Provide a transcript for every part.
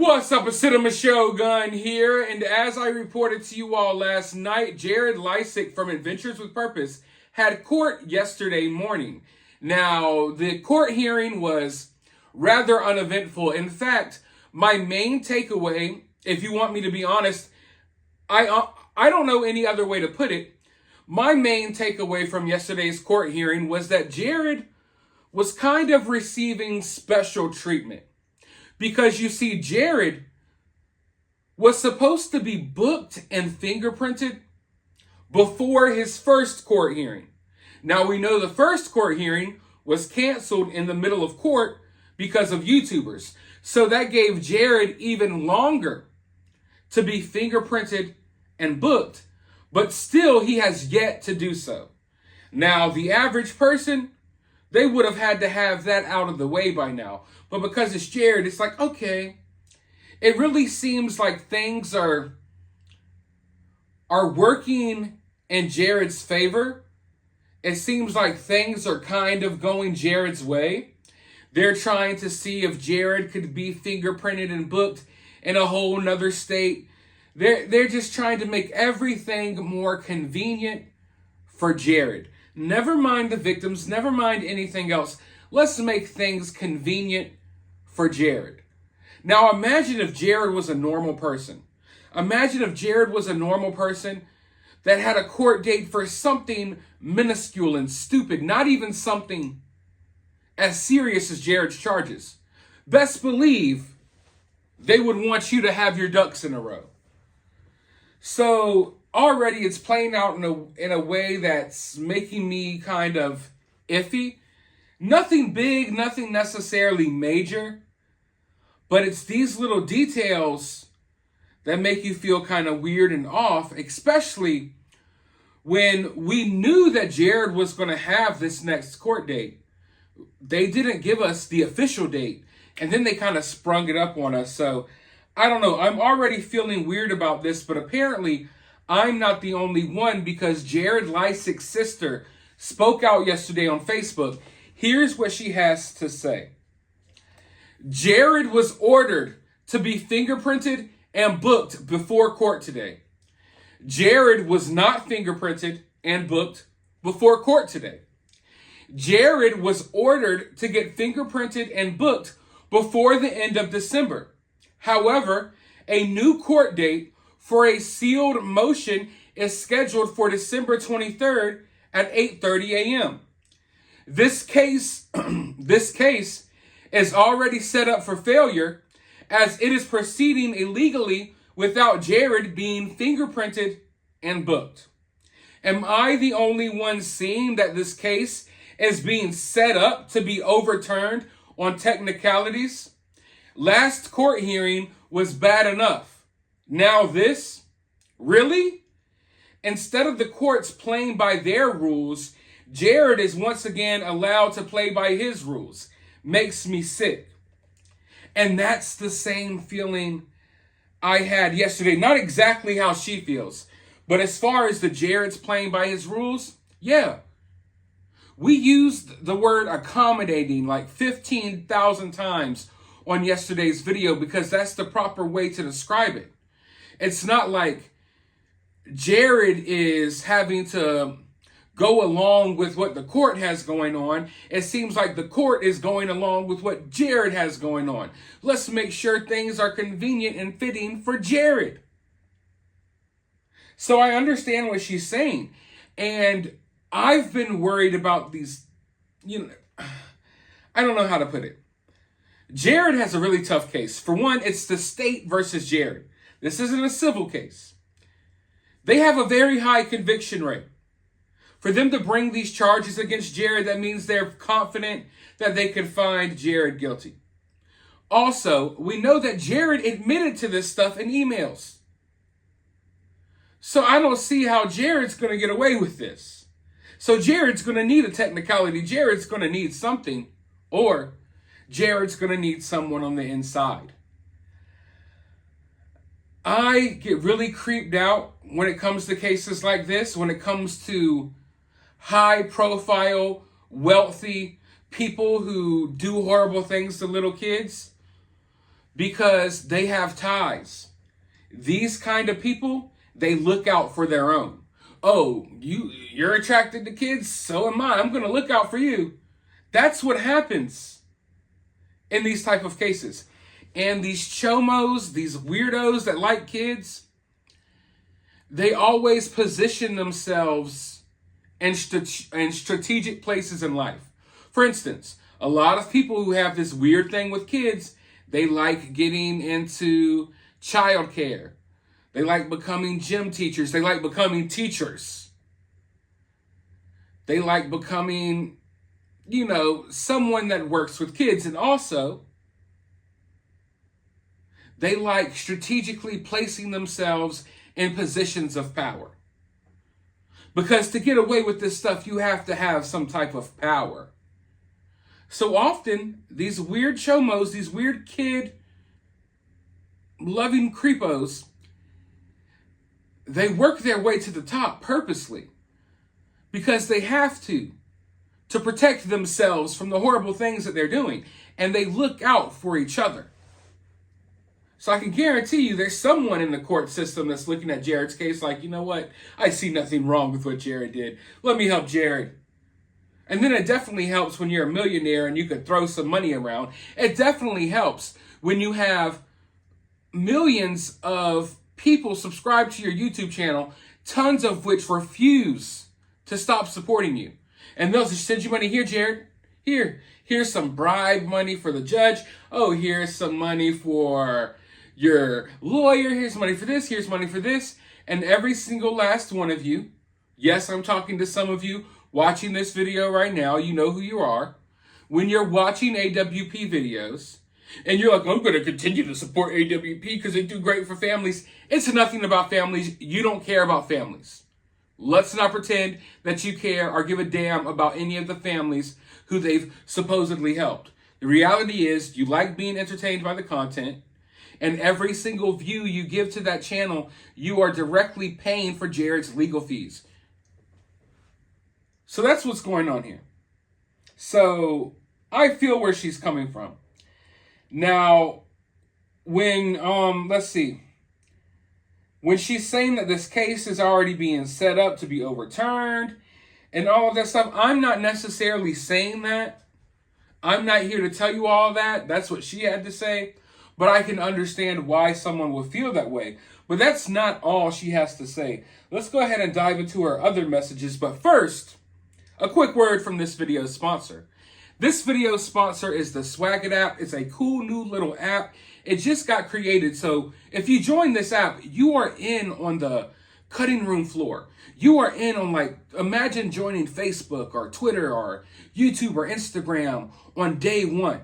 What's up, it's Cinema Shogun here, and as I reported to you all last night, Jared Lysick from Adventures with Purpose had court yesterday morning. Now, the court hearing was rather uneventful. In fact, my main takeaway, if you want me to be honest, I don't know any other way to put it. My main takeaway from yesterday's court hearing was that Jared was kind of receiving special treatment. Because you see, Jared was supposed to be booked and fingerprinted before his first court hearing. Now, we know the first court hearing was canceled in the middle of court because of YouTubers. So that gave Jared even longer to be fingerprinted and booked, but still he has yet to do so. Now, the average person, they would have had to have that out of the way by now. But because it's Jared, it's like, okay. It really seems like things are working in Jared's favor. It seems like things are kind of going Jared's way. They're trying to see if Jared could be fingerprinted and booked in a whole nother state. They're just trying to make everything more convenient for Jared. Never mind the victims, never mind anything else. Let's make things convenient for Jared. Now imagine if Jared was a normal person. Imagine if Jared was a normal person that had a court date for something minuscule and stupid, not even something as serious as Jared's charges. Best believe they would want you to have your ducks in a row. So already it's playing out in a way that's making me kind of iffy. Nothing big, nothing necessarily major, but it's these little details that make you feel kind of weird and off, especially when we knew that Jared was going to have this next court date. They didn't give us the official date, and then they kind of sprung it up on us. So I don't know. I'm already feeling weird about this, but apparently I'm not the only one, because Jared Lysick's sister spoke out yesterday on Facebook. Here's what she has to say. Jared was ordered to be fingerprinted and booked before court today. Jared was not fingerprinted and booked before court today. Jared was ordered to get fingerprinted and booked before the end of December. However, a new court date for a sealed motion is scheduled for December 23rd at 8:30 a.m. This case is already set up for failure, as it is proceeding illegally without Jared being fingerprinted and booked. Am I the only one seeing that this case is being set up to be overturned on technicalities? Last court hearing was bad enough. Now this? Really? Instead of the courts playing by their rules, Jared is once again allowed to play by his rules. Makes me sick. And that's the same feeling I had yesterday. Not exactly how she feels, but as far as the Jared's playing by his rules, yeah. We used the word accommodating like 15,000 times on yesterday's video because that's the proper way to describe it. It's not like Jared is having to go along with what the court has going on. It seems like the court is going along with what Jared has going on. Let's make sure things are convenient and fitting for Jared. So I understand what she's saying. And I've been worried about these, I don't know how to put it. Jared has a really tough case. For one, it's the state versus Jared. This isn't a civil case. They have a very high conviction rate. For them to bring these charges against Jared, that means they're confident that they can find Jared guilty. Also, we know that Jared admitted to this stuff in emails. So I don't see how Jared's going to get away with this. So Jared's going to need a technicality. Jared's going to need something, or Jared's going to need someone on the inside. I get really creeped out when it comes to cases like this, when it comes to high-profile, wealthy people who do horrible things to little kids. because they have ties. These kind of people, they look out for their own. Oh, you're attracted to kids, so am I. I'm going to look out for you. That's what happens in these type of cases. And these chomos, these weirdos that like kids, they always position themselves in strategic places in life. For instance, a lot of people who have this weird thing with kids, they like getting into childcare. They like becoming gym teachers. They like becoming teachers. They like becoming, someone that works with kids. And also, they like strategically placing themselves in positions of power. Because to get away with this stuff, you have to have some type of power. So often, these weird chomos, these weird kid-loving creepos, they work their way to the top purposely because they have to protect themselves from the horrible things that they're doing. And they look out for each other. So I can guarantee you there's someone in the court system that's looking at Jared's case like, you know what? I see nothing wrong with what Jared did. Let me help Jared. And then it definitely helps when you're a millionaire and you could throw some money around. It definitely helps when you have millions of people subscribe to your YouTube channel, tons of which refuse to stop supporting you. And they'll just send you money. Here, Jared. Here's some bribe money for the judge. Oh, here's some money for your lawyer. Here's money for this. Here's money for this. And every single last one of you, yes, I'm talking to some of you watching this video right now. You know who you are. When you're watching AWP videos, and you're like, I'm going to continue to support AWP because they do great for families. It's nothing about families. You don't care about families. Let's not pretend that you care or give a damn about any of the families who they've supposedly helped. The reality is you like being entertained by the content, and every single view you give to that channel, you are directly paying for Jared's legal fees. So that's what's going on here. So I feel where she's coming from. Now, when, when she's saying that this case is already being set up to be overturned and all of that stuff, I'm not necessarily saying that. I'm not here to tell you all that. That's what she had to say. But I can understand why someone would feel that way. But that's not all she has to say. Let's go ahead and dive into her other messages. But first, a quick word from this video's sponsor. This video's sponsor is the Swagit app. It's a cool new little app. It just got created. So if you join this app, you are in on the cutting room floor. You are in on, imagine joining Facebook or Twitter or YouTube or Instagram on day one.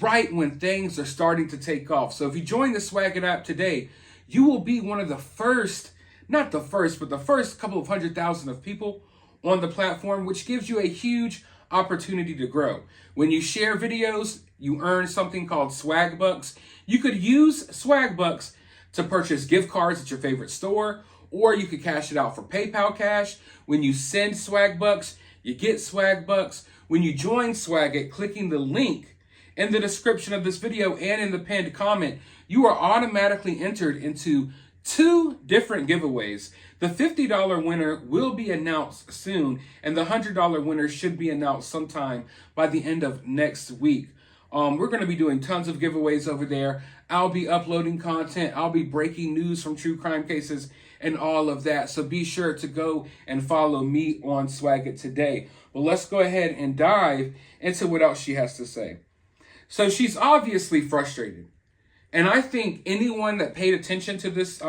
Right when things are starting to take off. So if you join the Swagit app today, you will be one of the first, not the first, but the first couple of 100,000 of people on the platform, which gives you a huge opportunity to grow. When you share videos, you earn something called Swag Bucks. You could use Swag Bucks to purchase gift cards at your favorite store, or you could cash it out for PayPal cash. When you send Swag Bucks, you get Swag Bucks. When you join Swagit, clicking the link in the description of this video and in the pinned comment, you are automatically entered into 2 different giveaways. The $50 winner will be announced soon, and the $100 winner should be announced sometime by the end of next week. We're going to be doing tons of giveaways over there. I'll be uploading content. I'll be breaking news from true crime cases and all of that. So be sure to go and follow me on Swagit today. But let's go ahead and dive into what else she has to say. So she's obviously frustrated. And I think anyone that paid attention to this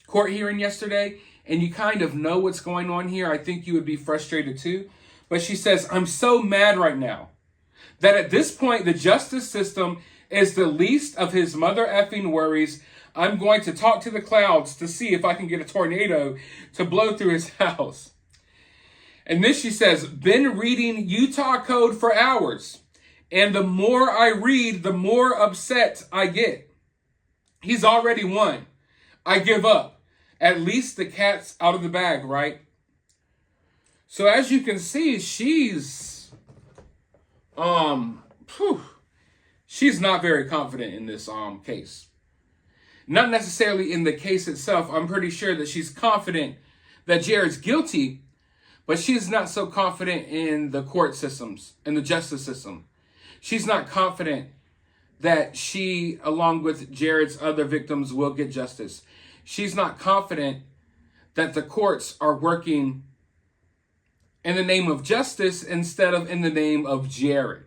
court hearing yesterday, and you kind of know what's going on here, I think you would be frustrated too. But she says, I'm so mad right now that at this point, the justice system is the least of his mother effing worries. I'm going to talk to the clouds to see if I can get a tornado to blow through his house. And then she says, been reading Utah code for hours. And the more I read, the more upset I get. He's already won. I give up. At least the cat's out of the bag, right? So as you can see, she's she's not very confident in this case. Not necessarily in the case itself. I'm pretty sure that she's confident that Jared's guilty, but she's not so confident in the court systems and the justice system. She's not confident that she, along with Jared's other victims, will get justice. She's not confident that the courts are working in the name of justice instead of in the name of Jared.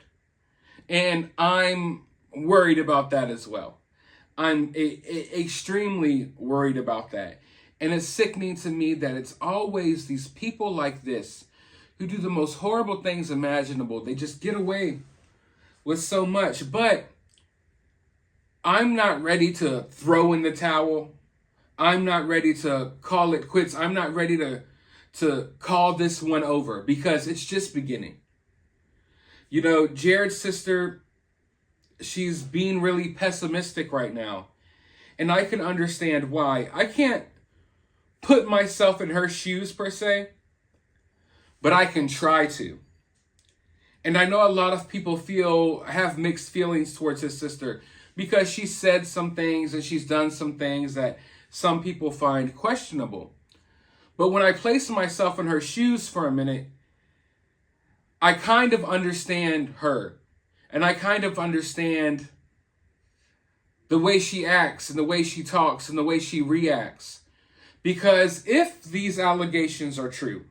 And I'm worried about that as well. I'm extremely worried about that. And it's sickening to me that it's always these people like this who do the most horrible things imaginable. They just get away with so much. But I'm not ready to throw in the towel. I'm not ready to call it quits. I'm not ready to call this one over because it's just beginning. You know, Jared's sister, she's being really pessimistic right now. And I can understand why. I can't put myself in her shoes per se, but I can try to. And I know a lot of people have mixed feelings towards his sister because she said some things and she's done some things that some people find questionable. But when I place myself in her shoes for a minute, I kind of understand her. And I kind of understand the way she acts and the way she talks and the way she reacts. Because if these allegations are true,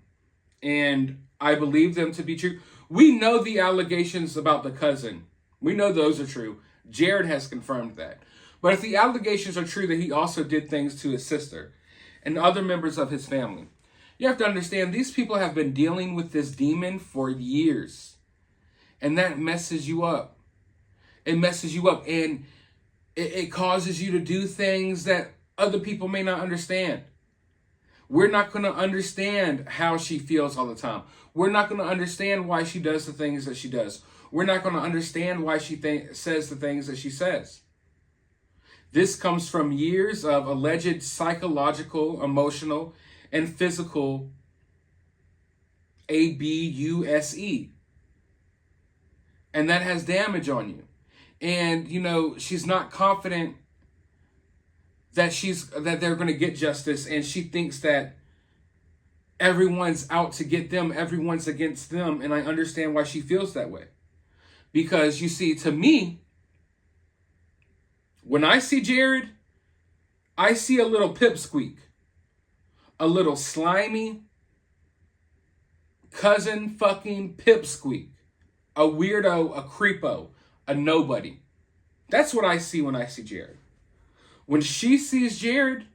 and I believe them to be true, we know the allegations about the cousin. We know those are true. Jared has confirmed that. But if the allegations are true that he also did things to his sister and other members of his family, you have to understand these people have been dealing with this demon for years. And that messes you up. It messes you up. And it causes you to do things that other people may not understand. We're not going to understand how she feels all the time. We're not going to understand why she does the things that she does. We're not going to understand why she says the things that she says. This comes from years of alleged psychological, emotional, and physical abuse. And that has damage on you. And, you know, she's not confident that they're going to get justice. And she thinks that everyone's out to get them. Everyone's against them. And I understand why she feels that way. Because, you see, to me, when I see Jared, I see a little pipsqueak. A little slimy cousin fucking pipsqueak. A weirdo, a creepo, a nobody. That's what I see when I see Jared. When she sees Jared,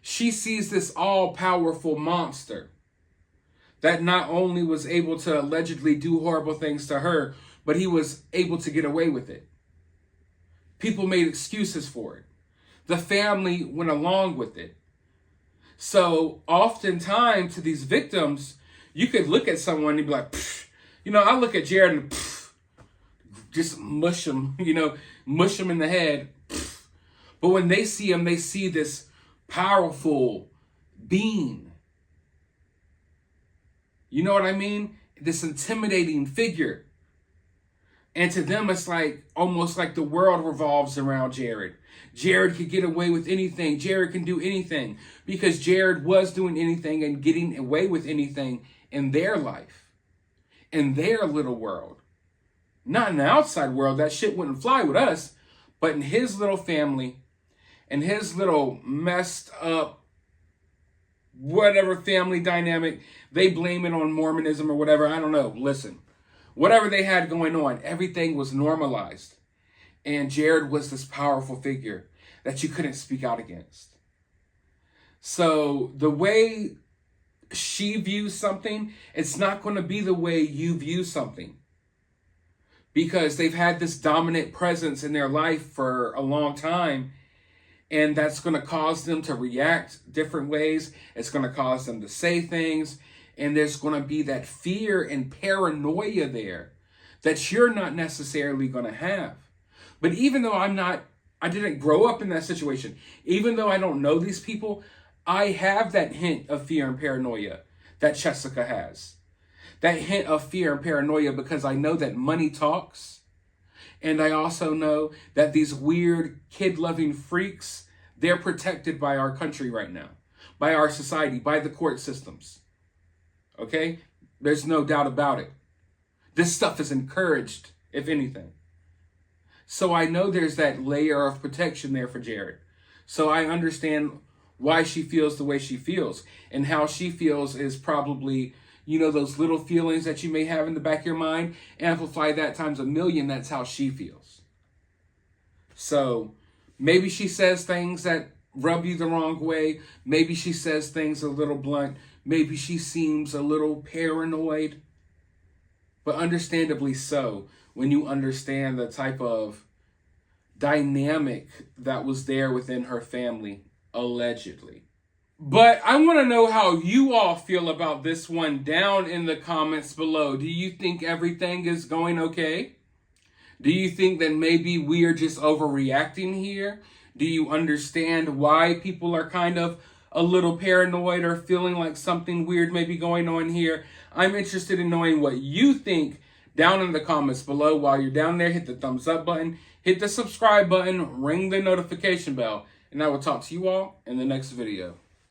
she sees this all-powerful monster that not only was able to allegedly do horrible things to her, but he was able to get away with it. People made excuses for it. The family went along with it. So oftentimes to these victims, you could look at someone and be like, pfft. You know, I look at Jared and pfft, just mush him, mush him in the head. Pfft. But when they see him, they see this powerful being. You know what I mean? This intimidating figure. And to them, it's like almost like the world revolves around Jared. Jared could get away with anything. Jared can do anything because Jared was doing anything and getting away with anything in their life, in their little world. Not in the outside world. That shit wouldn't fly with us. But in his little family, in his little messed up whatever family dynamic, they blame it on Mormonism or whatever. I don't know. Listen. Whatever they had going on, everything was normalized. And Jared was this powerful figure that you couldn't speak out against. So the way she views something, it's not going to be the way you view something. Because they've had this dominant presence in their life for a long time. And that's going to cause them to react different ways. It's going to cause them to say things. And there's going to be that fear and paranoia there that you're not necessarily going to have. But even though I didn't grow up in that situation, even though I don't know these people, I have that hint of fear and paranoia that Jessica has. That hint of fear and paranoia because I know that money talks. And I also know that these weird kid-loving freaks, they're protected by our country right now, by our society, by the court systems. Okay? There's no doubt about it. This stuff is encouraged, if anything. So I know there's that layer of protection there for Jared. So I understand why she feels the way she feels. And how she feels is probably, those little feelings that you may have in the back of your mind, amplify that times 1,000,000, that's how she feels. So maybe she says things that rub you the wrong way. Maybe she says things a little blunt. Maybe she seems a little paranoid. But understandably so, when you understand the type of dynamic that was there within her family, allegedly. But I want to know how you all feel about this one down in the comments below. Do you think everything is going okay? Do you think that maybe we are just overreacting here? Do you understand why people are kind of a little paranoid or feeling like something weird may be going on here? I'm interested in knowing what you think down in the comments below. While you're down there, hit the thumbs up button, hit the subscribe button, ring the notification bell, and I will talk to you all in the next video.